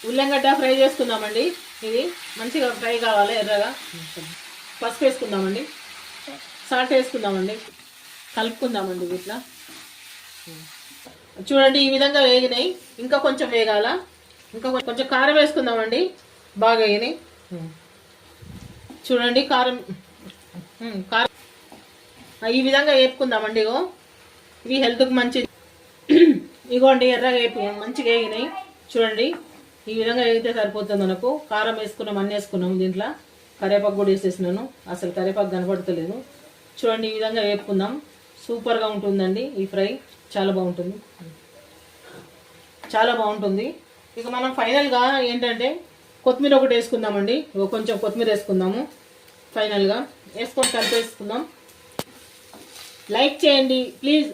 ఉల్లిగడ్డ ఫ్రై చేసుకుందామండి. ఇది మంచిగా ఫ్రై కావాలి ఎర్రగా. పసుపు వేసుకుందామండి, సాల్ట్ వేసుకుందామండి, కలుపుకుందామండి ఇట్లా. చూడండి ఈ విధంగా వేగినాయి. ఇంకా కొంచెం వేగాల. ఇంకా కొంచెం కారం వేసుకుందామండి. బాగా వేగినాయి. చూడండి కారం కారం ఈ విధంగా వేపుకుందామండి. ఇగో ఇవి హెల్త్కి మంచిది. ఇగోండి ఎర్రగా మంచిగా వేగినాయి. చూడండి ఈ విధంగా వేగితే సరిపోతుంది మనకు. కారం వేసుకున్నాం, అన్నీ వేసుకున్నాం. దీంట్లో కరివేపాకు కూడా వేసేసినాను. అసలు కరివేపాకు కనపడతలేదు. చూడండి ఈ విధంగా వేపుకుందాం. సూపర్గా ఉంటుందండి ఈ ఫ్రై. చాలా బాగుంటుంది, చాలా బాగుంటుంది. ఇక మనం ఫైనల్గా ఏంటంటే కొత్తిమీర ఒకటి వేసుకుందామండి. కొంచెం కొత్తిమీర వేసుకుందాము. ఫైనల్గా వేసుకొని కలిపేసుకుందాం. లైక్ చేయండి ప్లీజ్.